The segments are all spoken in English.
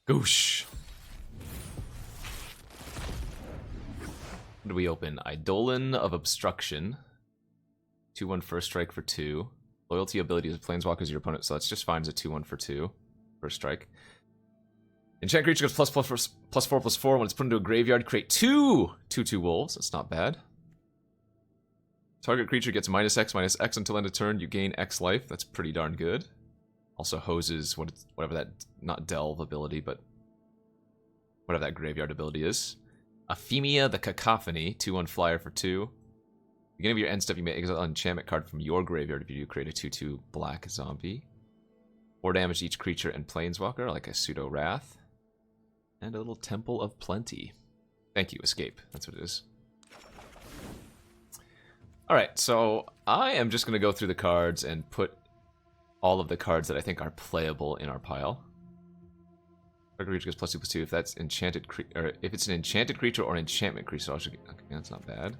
Goosh. What do we open? Eidolon of Obstruction. 2/1 first strike for 2. Loyalty abilities of Planeswalkers your opponent, so that's just fine as a 2/1 for 2. First strike. Enchant creature gets +4/+4. When it's put into a graveyard, create 2/2 wolves. That's not bad. Target creature gets -X/-X until end of turn. You gain X life. That's pretty darn good. Also hoses whatever that, not delve ability, but whatever that graveyard ability is. Ephemia the Cacophony, 2/1 flyer for 2. Beginning of your end step, you may exile an enchantment card from your graveyard if you do create a 2/2 black zombie. 4 damage to each creature and planeswalker, like a pseudo wrath. And a little Temple of Plenty. Thank you, escape. That's what it is. Alright, so I am just going to go through the cards and put all of the cards that I think are playable in our pile. Target creature gets +2/+2 if that's enchanted or if it's an enchanted creature or an enchantment creature. Okay, that's not bad.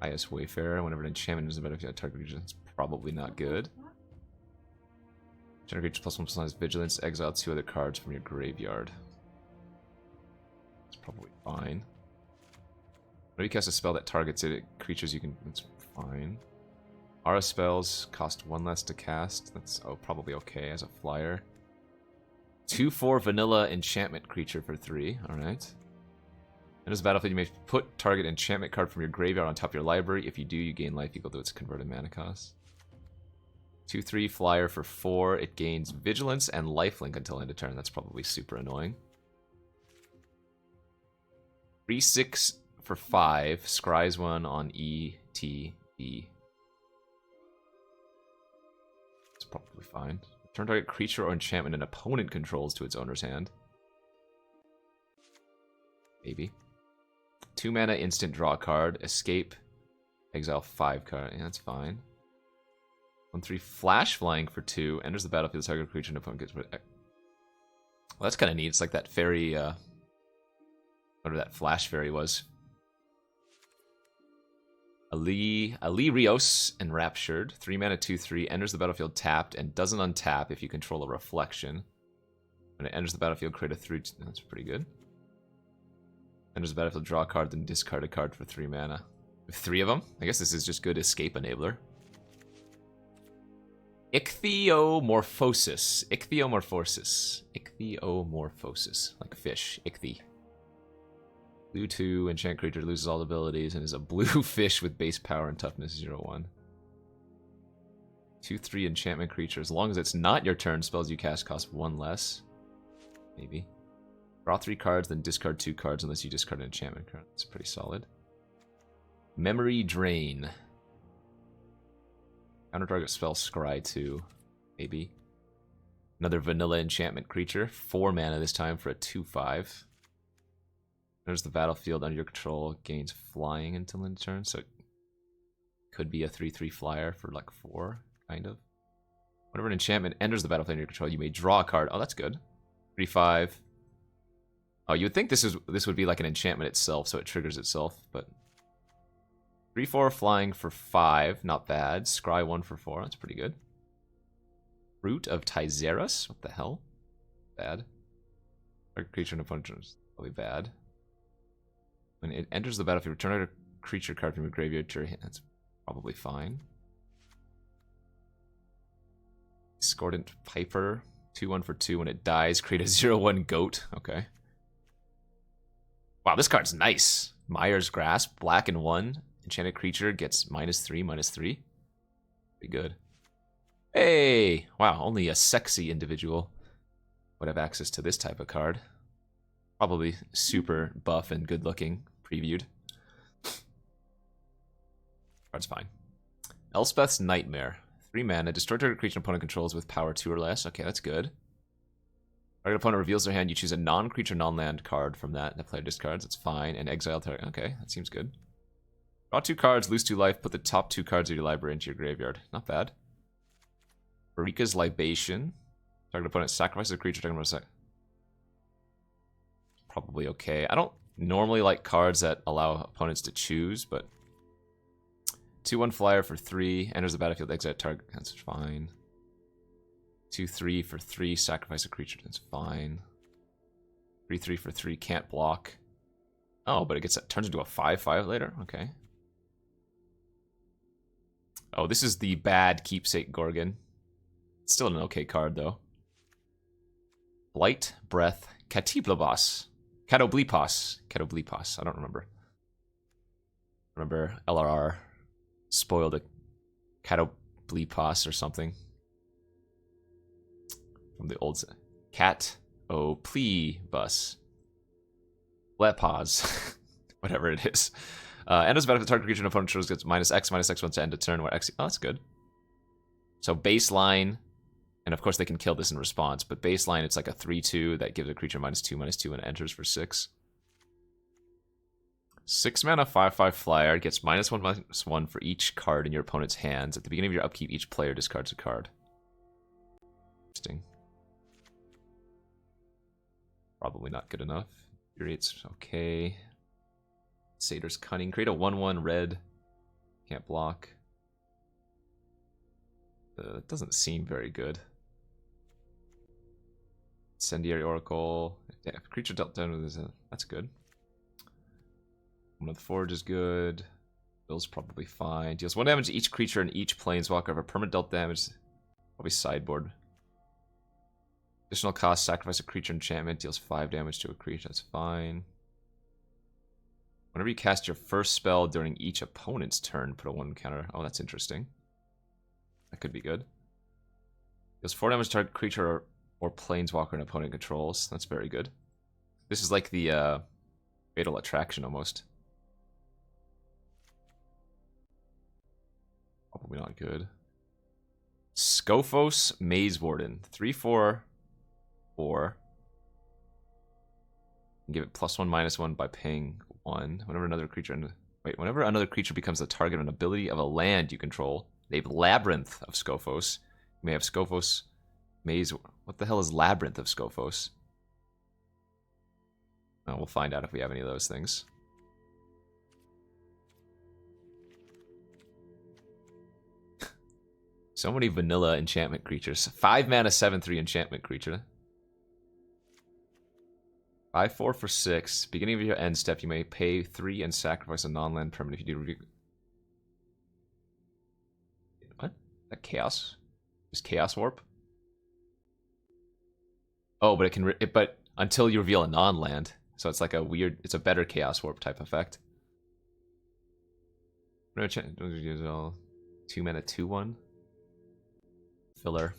IS Wayfarer, whenever an enchantment is about a target creature, that's probably not good. Enchanted creature +1/+1 vigilance, exile 2 other cards from your graveyard. That's probably fine. Whenever you cast a spell that targets creatures you can, that's fine. Aura spells cost 1 less to cast. That's probably okay as a flyer. 2/4 vanilla enchantment creature for 3. Alright. Enters the battlefield, you may put target enchantment card from your graveyard on top of your library. If you do, you gain life equal to its converted mana cost. 2/3 flyer for 4. It gains vigilance and lifelink until end of turn. That's probably super annoying. 3/6 for 5. Scries 1 on ETB. It's probably fine. Turn target creature or enchantment an opponent controls to its owner's hand. Maybe. 2 mana instant draw card. Escape. Exile 5 card. Yeah, that's fine. 1/3 flash flying for 2. Enters the battlefield. Target creature and opponent gets. Well, that's kind of neat. It's like that fairy. Whatever that flash fairy was. Ali Rios Enraptured. 3 mana 2/3. Enters the battlefield tapped and doesn't untap if you control a reflection. When it enters the battlefield, create a 3. That's pretty good. Enters the battlefield, draw a card, then discard a card for 3 mana. With 3 of them? I guess this is just good escape enabler. Ichthyomorphosis. Ichthyomorphosis. Like a fish. Ichthy. Blue 2, enchant creature loses all abilities and is a blue fish with base power and toughness 0/1. 2/3 enchantment creature. As long as it's not your turn, spells you cast cost 1 less. Maybe. Draw 3 cards, then discard 2 cards unless you discard an enchantment card. That's pretty solid. Memory Drain. Counter target spell Scry 2. Maybe. Another vanilla enchantment creature. 4 mana this time for a 2/5. Enters the battlefield under your control, gains flying until end of turn, so it could be a 3/3 flyer for like 4, kind of. Whenever an enchantment enters the battlefield under your control, you may draw a card. Oh, that's good. 3/5. Oh, you would think this would be like an enchantment itself, so it triggers itself, but 3/4 flying for 5, not bad. Scry 1 for 4, that's pretty good. Root of Tyzeros, what the hell? Bad. Target creature and opponent is probably bad. When it enters the battlefield, return a creature card from your graveyard to your hand. That's probably fine. Discordant Piper, 2/1 for 2. When it dies, create a 0/1 goat. Okay. Wow, this card's nice. Mire's Grasp, black and 1. Enchanted creature gets -3/-3. Pretty good. Hey! Wow, only a sexy individual would have access to this type of card. Probably super buff and good looking, previewed. Card's fine. Elspeth's Nightmare. 3 mana, destroy target creature opponent controls with power 2 or less. Okay, that's good. Target opponent reveals their hand, you choose a non-creature, non-land card from that. The player discards, that's fine. And exile target. Okay, that seems good. Draw 2 cards, lose 2 life, put the top 2 cards of your library into your graveyard. Not bad. Marika's Libation. Target opponent sacrifices a creature, target opponent probably okay. I don't normally like cards that allow opponents to choose, but 2/1 flyer for 3, enters the battlefield, exile target, that's fine. 2/3 for 3, sacrifice a creature. That's fine. 3/3 for 3, can't block. Oh, but it turns into a 5/5 later? Okay. Oh, this is the bad Keepsake Gorgon. It's still an okay card, though. Blight, Breath, Katiblabos. Katoblipos. I don't remember. Remember LRR spoiled a Katoblipos or something. From the old Cat O Plebus. Lepos. Whatever it is. Enters battlefield, target creature and opponent controls gets -X/-X1 to end a turn where X. Oh, that's good. So baseline, and of course they can kill this in response, but baseline it's like a 3/2 that gives a creature -2/-2 and it enters for 6. 6 mana, 5/5 flyer, gets -1/-1 for each card in your opponent's hands. At the beginning of your upkeep, each player discards a card. Interesting. Probably not good enough. Infuriate's okay. Satyr's Cunning. Create a 1/1 red. Can't block. It doesn't seem very good. Incendiary Oracle. Yeah, if creature dealt down with this, that's good. One of the Forge is good. Bill's probably fine. Deals 1 damage to each creature and each planeswalker. If a permanent dealt damage, probably sideboard. Additional cost, sacrifice a creature enchantment. Deals 5 damage to a creature. That's fine. Whenever you cast your first spell during each opponent's turn, put a 1 counter. Oh, that's interesting. That could be good. Deals 4 damage to target creature or planeswalker an opponent controls. That's very good. This is like the Fatal Attraction almost. Probably not good. Skophos Maze Warden. 3/4. 4. Give it +1/-1 by paying 1. Whenever another creature becomes the target of an ability of a land you control, named Labyrinth of Skophos. You may have Skophos Maze. What the hell is Labyrinth of Skophos? Oh, we'll find out if we have any of those things. So many vanilla enchantment creatures. 5 mana, 7/3 enchantment creature. 5/4 for 6. Beginning of your end step, you may pay 3 and sacrifice a non-land permanent if you do review. What? That chaos? Just chaos warp? Oh, but it can. But until you reveal a non-land, so it's like a weird. It's a better chaos warp type effect. No chance. 2 mana, 2/1. Filler.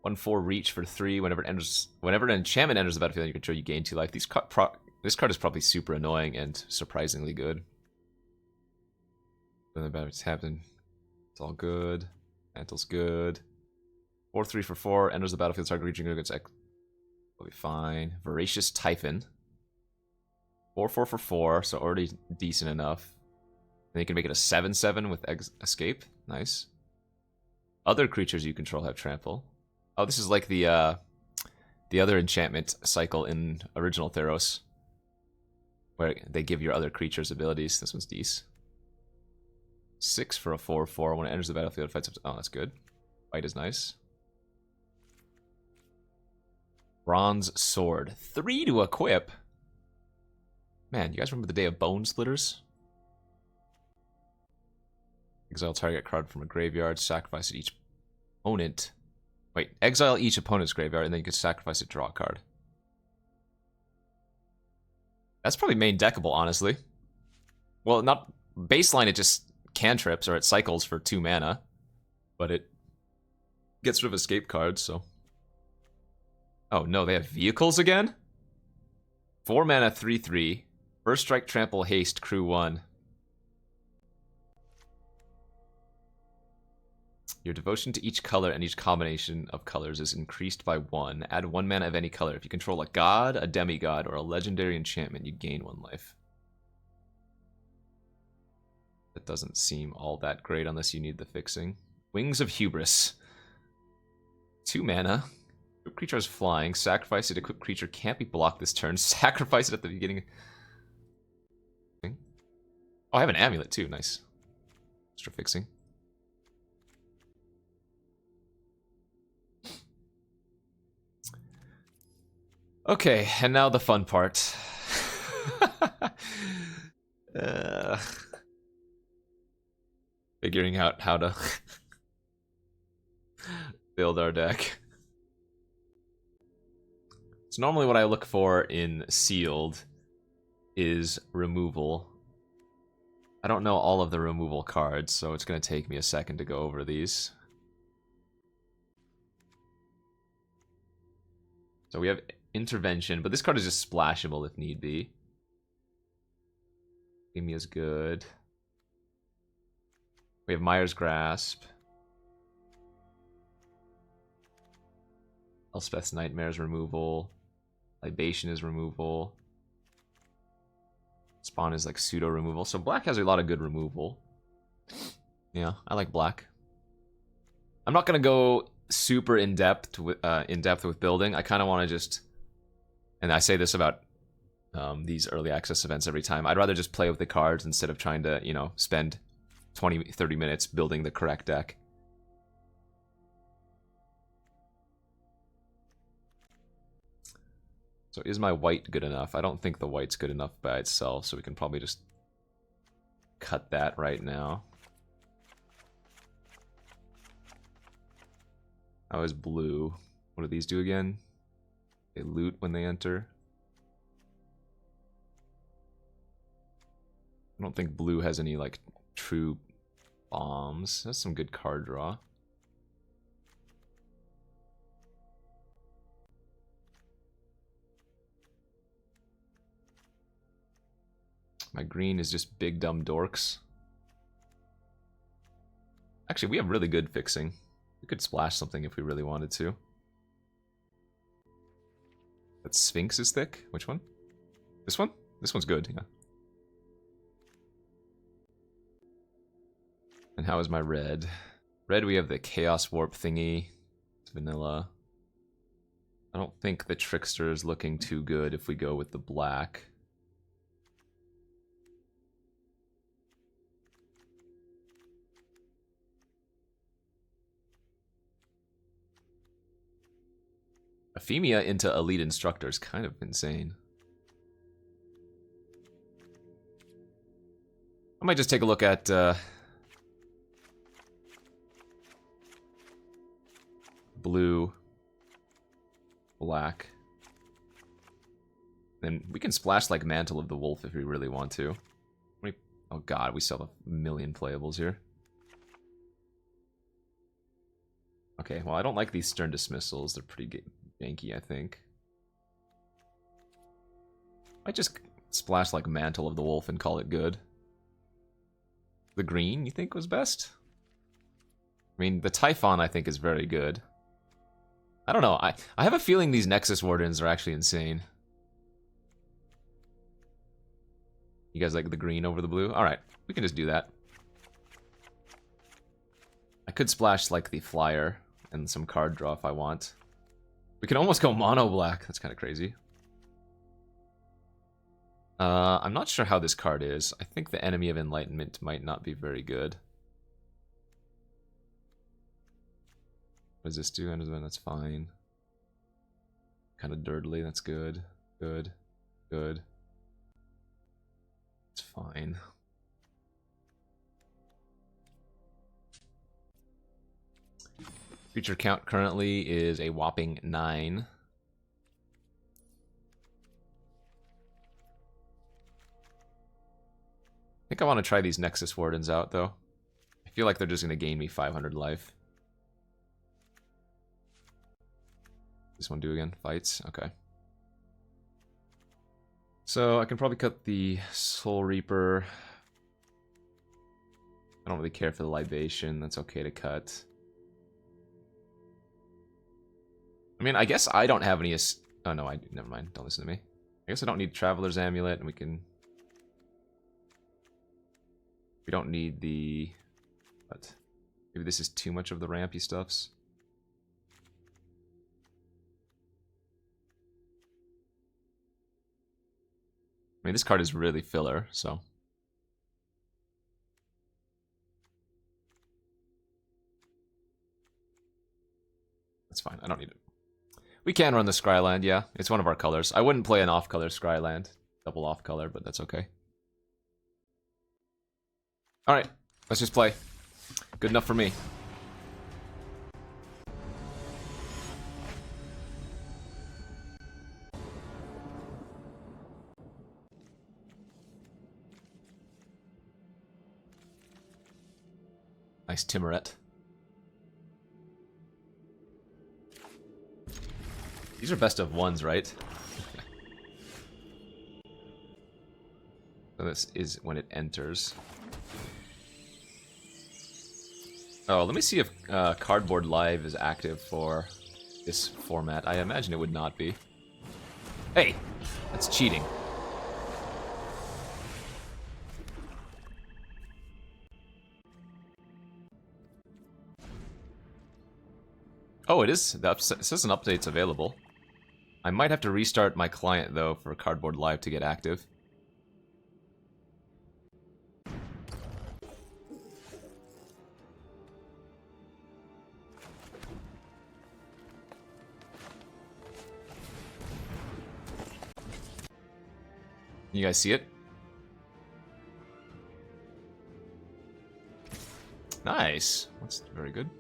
1/4 reach for 3. Whenever an enchantment enters the battlefield you control, you gain 2 life. This card is probably super annoying and surprisingly good. Then the battle's happening. It's all good. Mantle's good. 4/3 for 4. Enters the battlefield. Target creature gets X. Will be fine. Voracious Typhon. 4/4 for 4. So already decent enough. Then you can make it a 7/7 with escape. Nice. Other creatures you control have trample. Oh, this is like the other enchantment cycle in original Theros, where they give your other creatures abilities. This one's decent. 6 for a 4/4. When it enters the battlefield, it fights up to... Oh, that's good. Fight is nice. Bronze Sword. 3 to equip. Man, you guys remember the day of Bone Splitters? Exile target card from a graveyard. Sacrifice it each opponent. Wait, exile each opponent's graveyard, and then you can sacrifice it, draw a card. That's probably main deckable, honestly. Well, not baseline, it just cantrips, or it cycles for 2 mana. But it gets rid of escape cards, so... Oh, no, they have vehicles again? 4 mana, 3/3. First strike, trample, haste, crew 1. Your devotion to each color and each combination of colors is increased by 1. Add 1 mana of any color. If you control a god, a demigod, or a legendary enchantment, you gain 1 life. That doesn't seem all that great unless you need the fixing. Wings of Hubris. 2 mana. Equip creature is flying. Sacrifice it. Equip creature can't be blocked this turn. Sacrifice it at the beginning. Oh, I have an amulet too. Nice. Extra fixing. Okay, and now the fun part. uh, Figuring out how to build our deck. So normally what I look for in sealed is removal. I don't know all of the removal cards, so it's going to take me a second to go over these. So we have intervention, but this card is just splashable if need be. Gimme is good. We have Myers Grasp. Elspeth's Nightmare's removal. Libation is removal. Spawn is like pseudo removal. So black has a lot of good removal. Yeah, I like black. I'm not gonna go super in depth with building. I kind of want to just, and I say this about these early access events every time. I'd rather just play with the cards instead of trying to, you know, spend 20-30 minutes building the correct deck. So is my white good enough? I don't think the white's good enough by itself, so we can probably just cut that right now. How is blue? What do these do again? They loot when they enter. I don't think blue has any, like, true bombs. That's some good card draw. My green is just big dumb dorks. Actually, we have really good fixing. We could splash something if we really wanted to. That Sphinx is thick? Which one? This one? This one's good, yeah. And how is my red? Red, we have the Chaos Warp thingy. It's vanilla. I don't think the Trickster is looking too good if we go with the black. Ephemia into Elite Instructor is kind of insane. I might just take a look at blue, black. Then we can splash like Mantle of the Wolf if we really want to. Oh god, we still have a million playables here. Okay, well I don't like these Stern Dismissals. They're pretty janky, I think. I just splash like Mantle of the Wolf and call it good. The green, you think was best? I mean, the Typhon I think is very good. I don't know, I have a feeling these Nexus Wardens are actually insane. You guys like the green over the blue? Alright, we can just do that. I could splash like the Flyer and some card draw if I want. We can almost go mono black. That's kind of crazy. I'm not sure how this card is. I think the Enemy of Enlightenment might not be very good. What does this do? That's fine. Kind of dirtily. That's good. Good. Good. It's fine. Creature count currently is a whopping 9. I think I want to try these Nexus Wardens out, though. I feel like they're just going to gain me 500 life. This one do again? Fights? Okay. So I can probably cut the Soul Reaper. I don't really care for the Libation. That's okay to cut. I mean, I guess I don't have any... Oh, no, never mind. Don't listen to me. I guess I don't need Traveler's Amulet, and we can... We don't need the... What? Maybe this is too much of the rampy stuffs. I mean, this card is really filler, so... That's fine. I don't need it. We can run the Scryland, yeah. It's one of our colors. I wouldn't play an off-color Scryland. Double off-color, but that's okay. Alright, let's just play. Good enough for me. Nice Timoret. These are best of ones, right? So this is when it enters. Oh, let me see if Cardboard Live is active for this format. I imagine it would not be. Hey! That's cheating. Oh, it is. It says an update's available. I might have to restart my client, though, for Cardboard Live to get active. You guys see it? Nice. That's very good.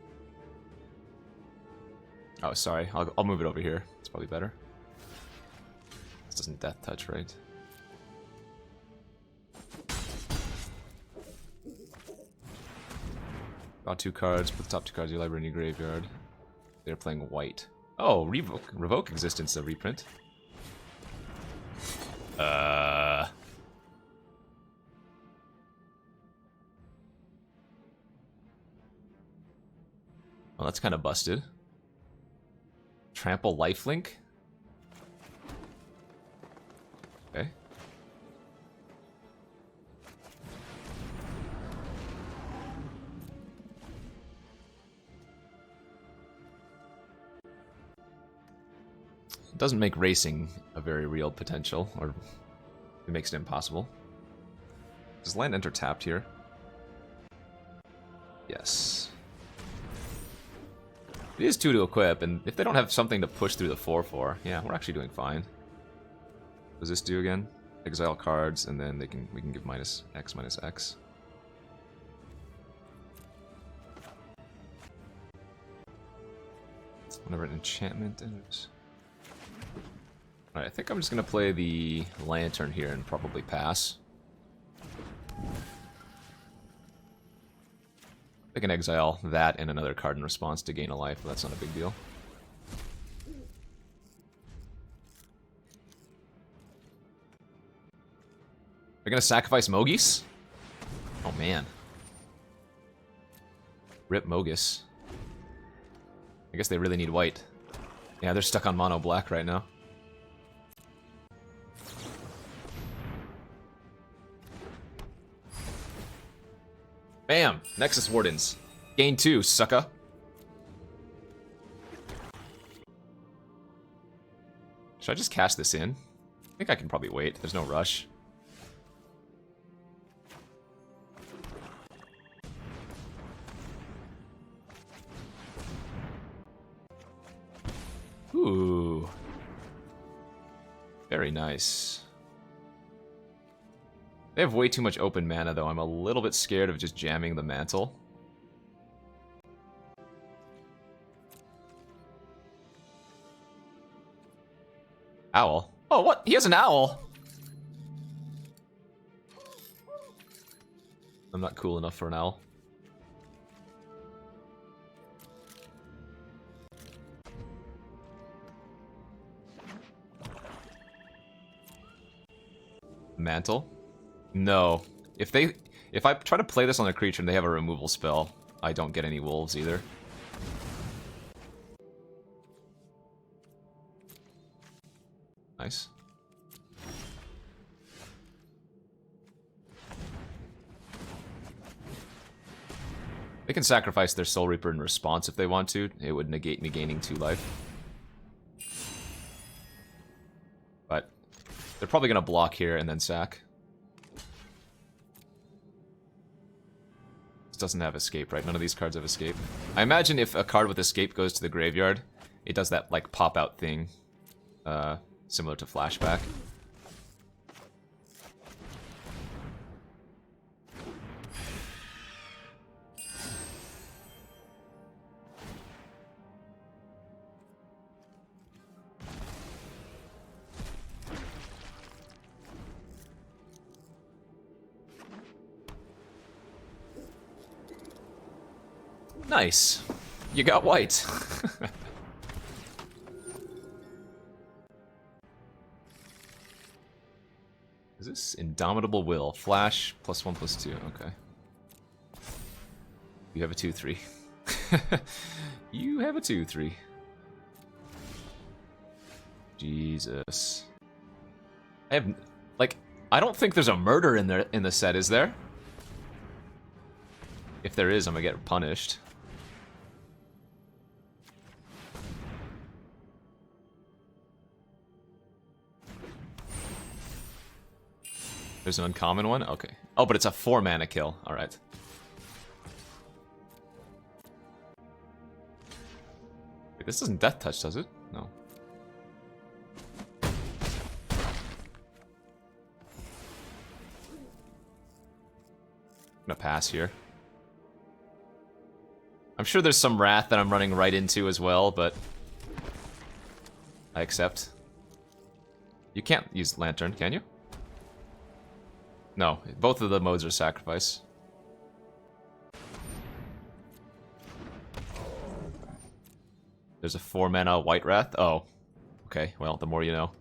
Oh, sorry. I'll move it over here. It's probably better. This doesn't death touch, right? Draw 2 cards. Put the top 2 cards of your library in your graveyard. They're playing white. Oh, revoke existence of reprint. Well, that's kind of busted. Trample lifelink? Okay. It doesn't make racing a very real potential, or it makes it impossible. Does land enter tapped here? Yes. It is 2 to equip, and if they don't have something to push through the 4/4, yeah, we're actually doing fine. What does this do again? Exile cards, and then we can give minus X. Whenever an enchantment enters. Alright, I think I'm just gonna play the Lantern here and probably pass. I can exile that and another card in response to gain a life, but that's not a big deal. They're gonna sacrifice Mogis? Oh man. Rip Mogis. I guess they really need white. Yeah, they're stuck on mono black right now. Bam! Nexus Wardens. Gain 2, sucker. Should I just cast this in? I think I can probably wait. There's no rush. Ooh. Very nice. They have way too much open mana, though. I'm a little bit scared of just jamming the mantle. Owl. Oh, what? He has an owl! I'm not cool enough for an owl. Mantle? No. If I try to play this on a creature and they have a removal spell, I don't get any wolves either. Nice. They can sacrifice their Soul Reaper in response if they want to. It would negate me gaining 2 life. But they're probably going to block here and then sack. This doesn't have escape, right? None of these cards have escape. I imagine if a card with escape goes to the graveyard, It does that like pop out thing, similar to flashback. Nice. You got white. Is this Indomitable Will? Flash, +1/+2. Okay. You have a 2/3. You have a 2/3. Jesus. I have, like, I don't think there's a murder in there in the set, is there? If there is, I'm gonna get punished. There's an uncommon one? Okay. Oh, but it's a 4-mana kill. Alright. Wait, this doesn't death touch, does it? No. I'm gonna pass here. I'm sure there's some wrath that I'm running right into as well, but I accept. You can't use Lantern, can you? No, both of the modes are sacrifice. There's a 4-mana White Wrath? Oh. Okay, well, the more you know.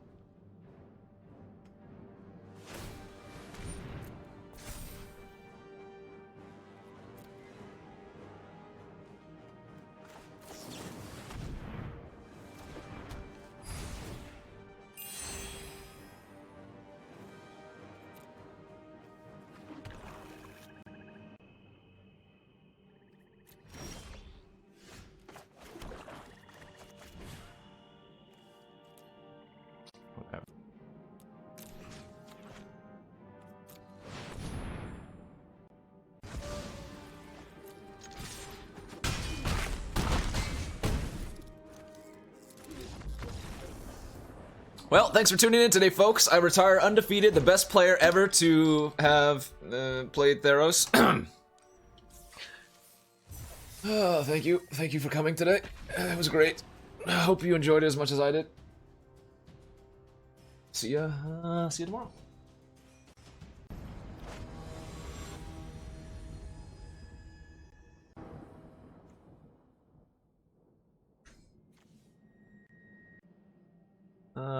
Well, thanks for tuning in today, folks. I retire undefeated, the best player ever to have played Theros. Oh, thank you. Thank you for coming today. It was great. I hope you enjoyed it as much as I did. See ya tomorrow.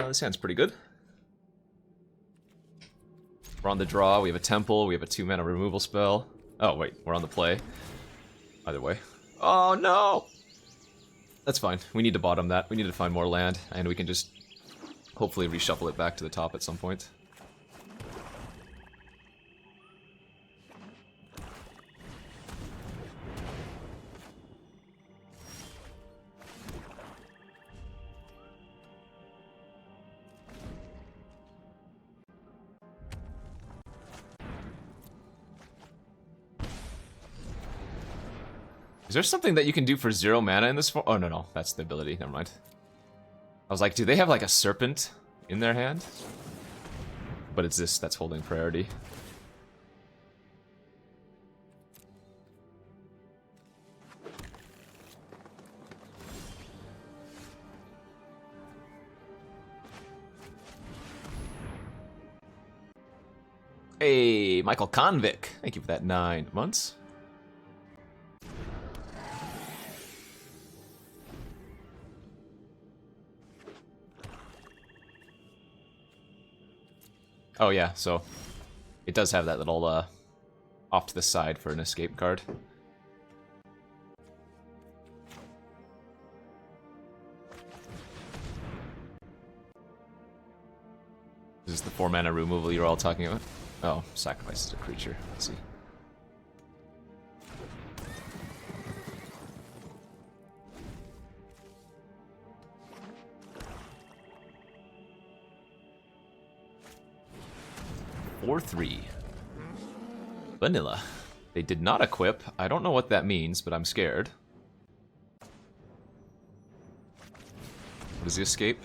This hand's pretty good. We're on the draw, we have a temple, we have a 2-mana removal spell. Oh, wait, we're on the play. Either way. Oh, no! That's fine. We need to bottom that. We need to find more land, and we can just hopefully reshuffle it back to the top at some point. Is there something that you can do for 0 mana in this form? Oh, no, that's the ability. Never mind. I was like, do they have like a serpent in their hand? But it's this that's holding priority. Hey, Michael Convick. Thank you for that 9 months. Oh yeah, so it does have that little off to the side for an escape card. This is the 4-mana removal you're all talking about? Oh, sacrifices a creature. Let's see. Or 3. Vanilla. They did not equip. I don't know what that means, but I'm scared. What is the escape?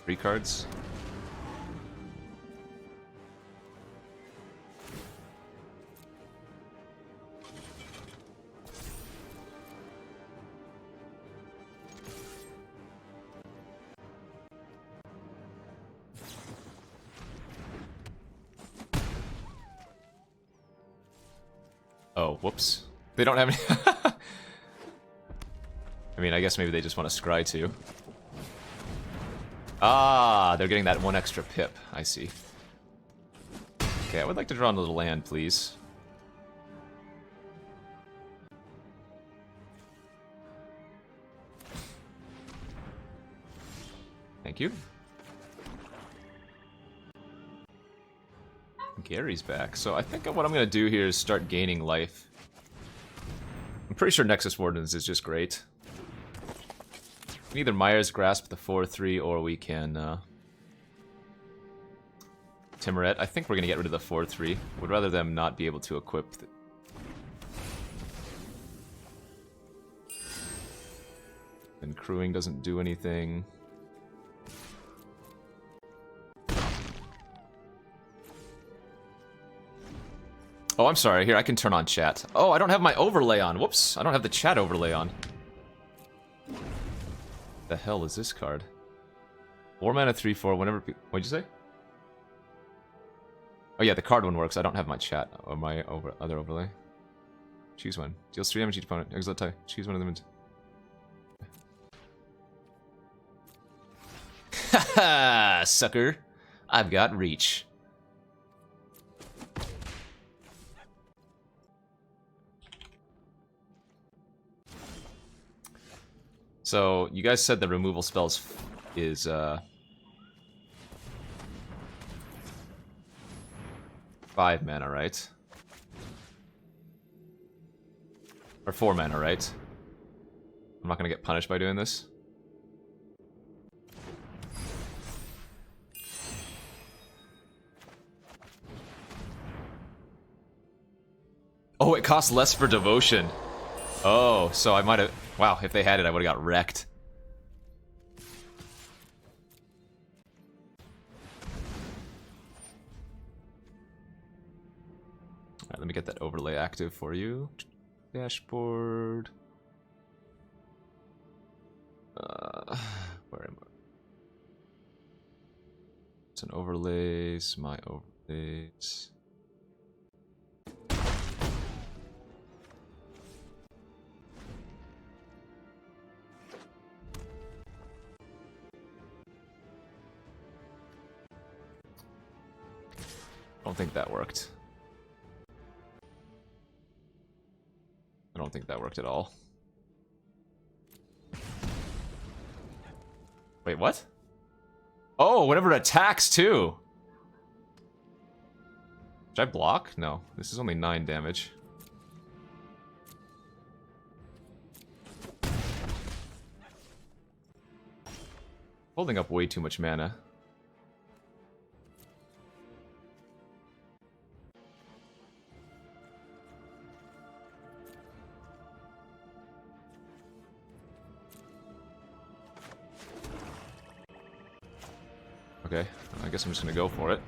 3 cards? Oh, whoops. They don't have any... I mean, I guess maybe they just want to scry too. Ah, they're getting that 1 extra pip. I see. Okay, I would like to draw another land, please. Thank you. Gary's back. So I think what I'm going to do here is start gaining life. I'm pretty sure Nexus Wardens is just great. We can either Myers Grasp the 4-3 or we can Timoret. I think we're going to get rid of the 4-3. Would rather them not be able to equip. And crewing doesn't do anything. Oh, I'm sorry. Here, I can turn on chat. Oh, I don't have my overlay on. Whoops. I don't have the chat overlay on. The hell is this card? 4 mana, 3/4. Whenever. What'd you say? Oh yeah, the card one works. I don't have my chat or my other overlay. Choose one. Deals 3 damage each opponent. Exile tie. Choose one of them. Haha, sucker. I've got reach. So, you guys said the removal spells is, 5 mana, right? Or 4 mana, right? I'm not gonna get punished by doing this. Oh, it costs less for devotion. Oh, so I might have... Wow, if they had it, I would have got wrecked. Alright, let me get that overlay active for you. Dashboard. Where am I? It's an overlays, my overlays. I don't think that worked. I don't think that worked at all. Wait, what? Oh, whenever it attacks too! Should I block? No, this is only 9 damage. Holding up way too much mana. Okay, I guess I'm just gonna go for it.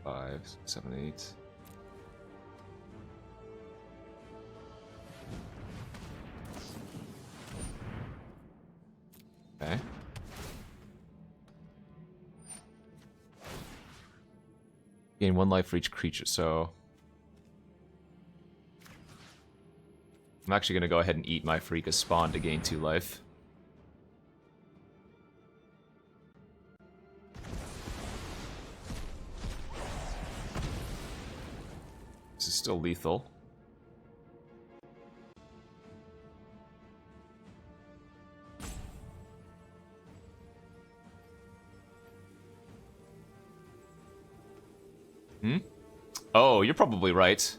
Five, 7, 8. Okay. Gain 1 life for each creature, so... I'm actually going to go ahead and eat my Freak as spawn to gain 2 life. This is still lethal. Hmm? Oh, you're probably right.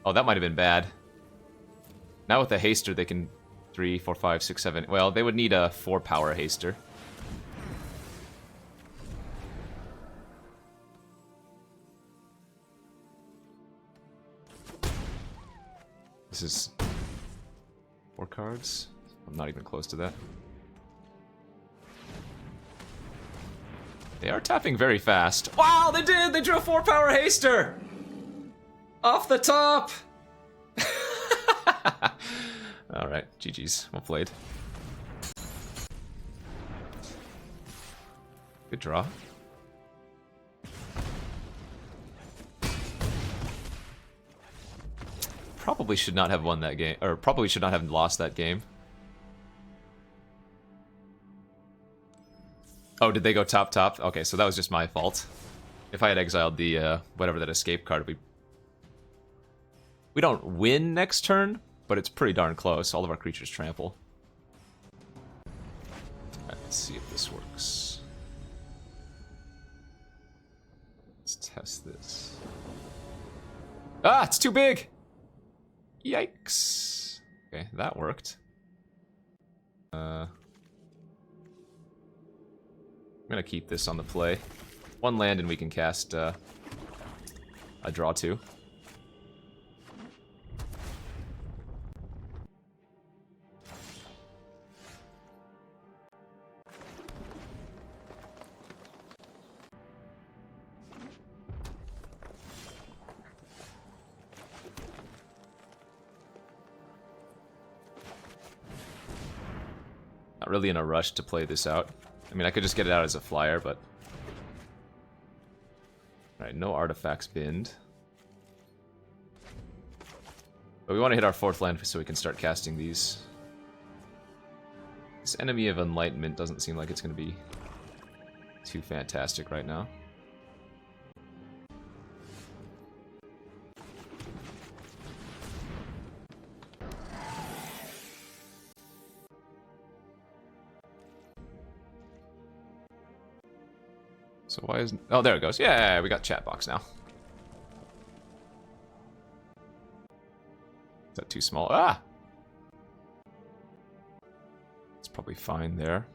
Oh, that might have been bad. Now with the haster, they can 3, 4, 5, 6, 7. Well, they would need a 4-power haster. This is 4 cards. I'm not even close to that. They are tapping very fast. Wow, they did! They drew a 4-power haster! Off the top! Alright, GG's. Well played. Good draw. Probably should not have won that game, or probably should not have lost that game. Oh, did they go top? Okay, so that was just my fault. If I had exiled the, whatever that escape card, we don't win next turn, but it's pretty darn close. All of our creatures trample. Alright, let's see if this works. Let's test this. Ah, it's too big! Yikes. Okay, that worked. I'm gonna keep this on the play. 1 land and we can cast a draw 2. Not really in a rush to play this out. I mean, I could just get it out as a flyer, but... Alright, no artifacts binned. But we want to hit our 4th land so we can start casting these. This Enemy of Enlightenment doesn't seem like it's going to be too fantastic right now. So why isn't... Oh, there it goes. Yeah, we got chat box now. Is that too small? Ah! It's probably fine there.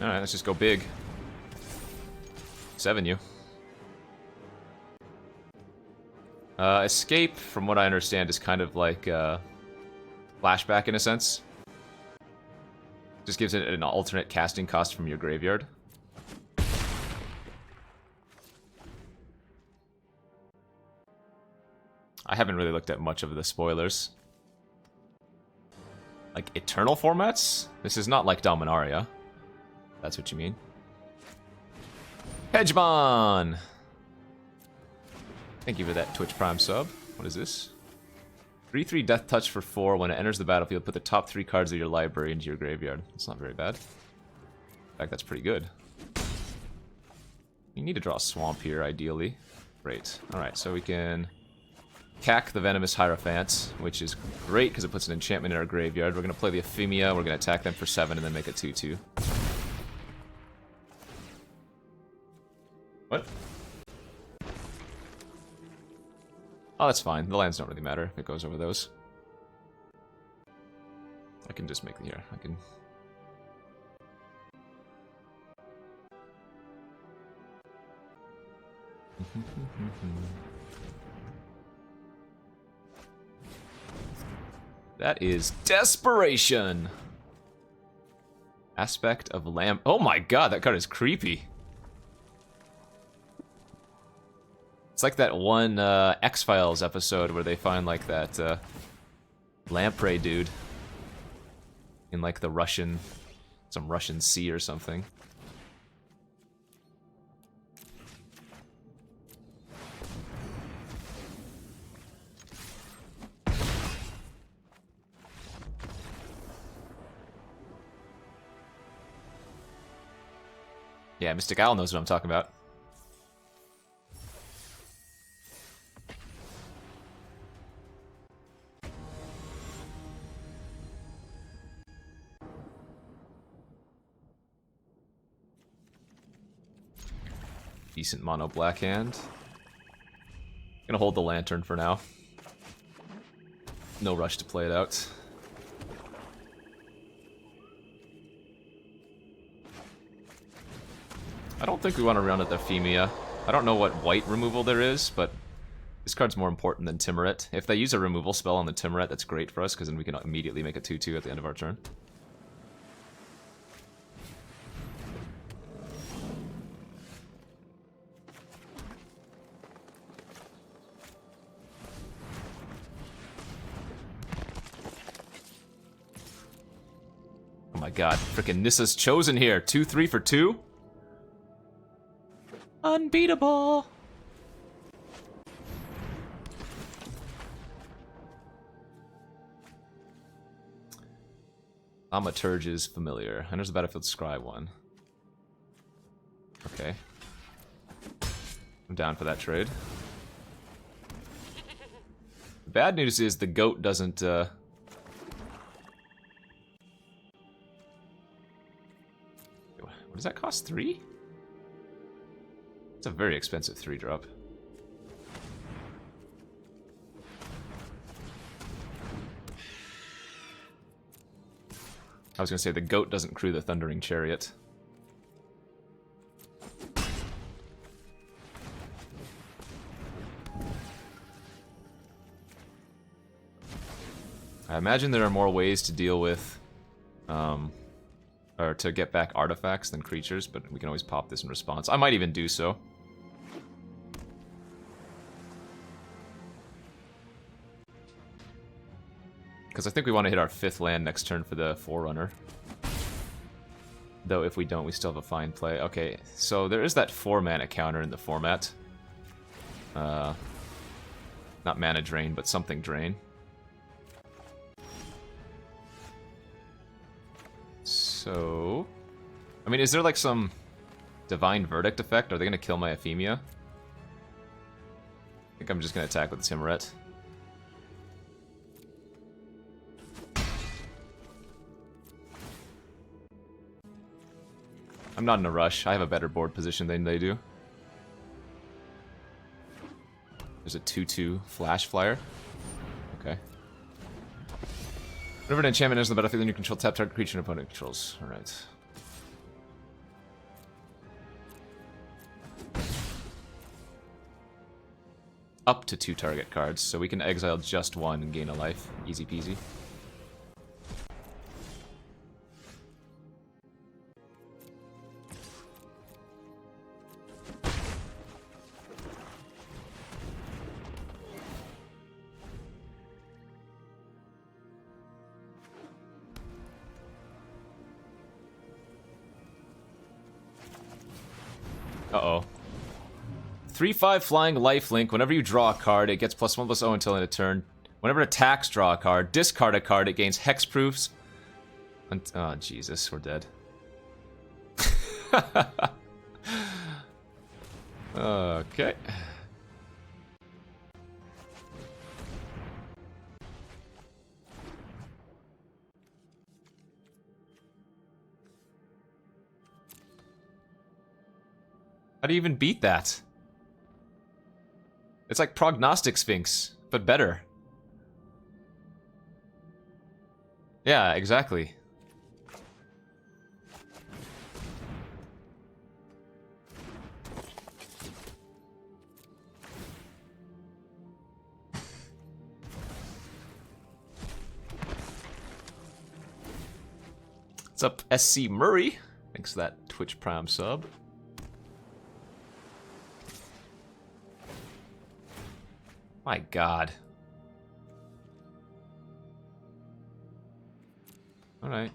Alright, let's just go big. 7 you. Escape, from what I understand, is kind of like flashback in a sense. Just gives it an alternate casting cost from your graveyard. I haven't really looked at much of the spoilers. Like eternal formats? This is not like Dominaria. That's what you mean. Hedgemon! Thank you for that Twitch Prime sub. What is this? 3/3 Death Touch for 4. When it enters the battlefield, put the top 3 cards of your library into your graveyard. That's not very bad. In fact, that's pretty good. You need to draw a swamp here, ideally. Great. Alright, so we can cack the Venomous Hierophant, which is great because it puts an enchantment in our graveyard. We're going to play the Ephemia. We're going to attack them for 7 and then make a 2/2. What? Oh, that's fine. The lands don't really matter if it goes over those. I can just make it here. I can... That is Desperation! Aspect of Lamb... Oh my god, that card is creepy. It's like that one X-Files episode where they find like that lamprey dude in like the Russian, some Russian sea or something. Yeah, Mystic Owl knows what I'm talking about. decent mono black hand. Gonna hold the lantern for now. No rush to play it out. I don't think we want to run at the Ephemia. I don't know what white removal there is, but this card's more important than Timuret. If they use a removal spell on the Timuret, that's great for us, because then we can immediately make a 2/2 at the end of our turn. Oh my god, frickin' Nissa's Chosen here. 2/3 for 2? Unbeatable! Thaumaturge is familiar. And there's a Battlefield Scry one. Okay. I'm down for that trade. The bad news is the goat doesn't, What does that cost? 3? It's a very expensive 3-drop. I was gonna say the goat doesn't crew the Thundering Chariot. I imagine there are more ways to deal with, or to get back artifacts than creatures, but we can always pop this in response. I might even do so. Because I think we want to hit our 5th land next turn for the Forerunner. Though if we don't, we still have a fine play. Okay, so there is that 4-mana counter in the format. Not mana drain, but something drain. So... I mean, is there like some Divine Verdict effect? Are they going to kill my Ephemia? I think I'm just going to attack with the Timuret. I'm not in a rush. I have a better board position than they do. There's a 2/2 Flash Flyer. Okay. Whenever an enchantment enters the battlefield, then you control tap target creature and opponent controls. Alright. Up to 2 target cards, so we can exile just 1 and gain a life. Easy peasy. Uh-oh. 3/5 flying lifelink. Whenever you draw a card, it gets +1/+0 until end of turn. Whenever it attacks, draw a card. Discard a card, it gains hexproofs. Oh, Jesus, we're dead. Okay. How do you even beat that? It's like Prognostic Sphinx, but better. Yeah, exactly. What's up, SC Murray? Thanks for that Twitch Prime sub. My god. Alright.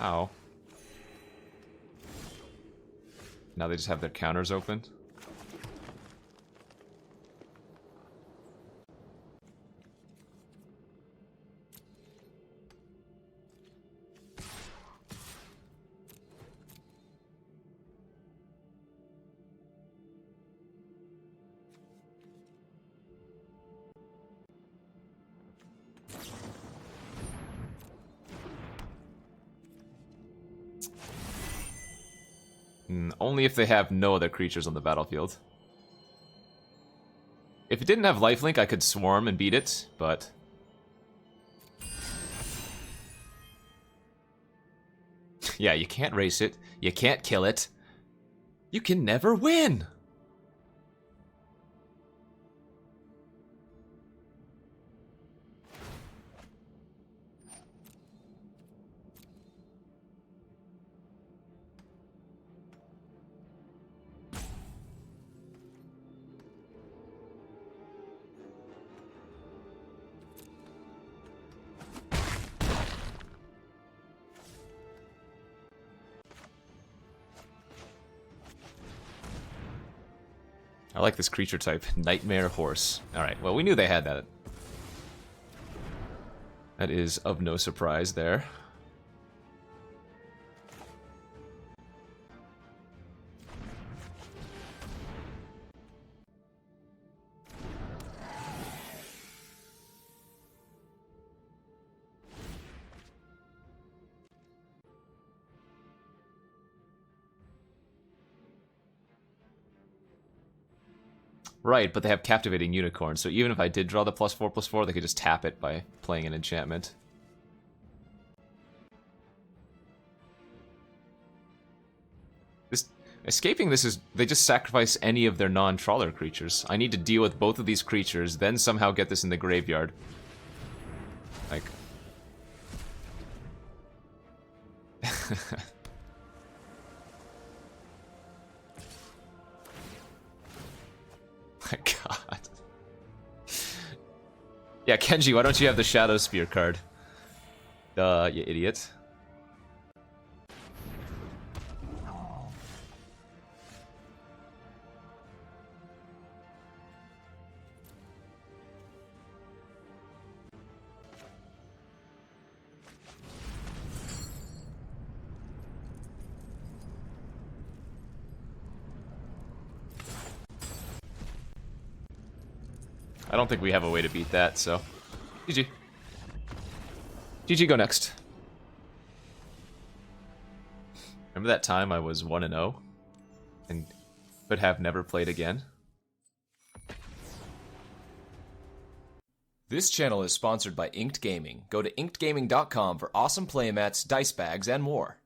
Ow. Now they just have their counters open. Only if they have no other creatures on the battlefield. If it didn't have lifelink, I could swarm and beat it, but... yeah, you can't race it. You can't kill it. You can never win! I like this creature type, Nightmare Horse. Alright, well, we knew they had that. That is of no surprise there. Right, but they have Captivating Unicorn, so even if I did draw the +4/+4, they could just tap it by playing an enchantment. Escaping this is... they just sacrifice any of their non-trawler creatures. I need to deal with both of these creatures, then somehow get this in the graveyard. Like... my god. Yeah, Kenji, why don't you have the Shadow Spear card? Duh, you idiot. I don't think we have a way to beat that, so... GG. GG, go next. Remember that time I was 1-0? And could have never played again? This channel is sponsored by Inked Gaming. Go to inkedgaming.com for awesome playmats, dice bags, and more.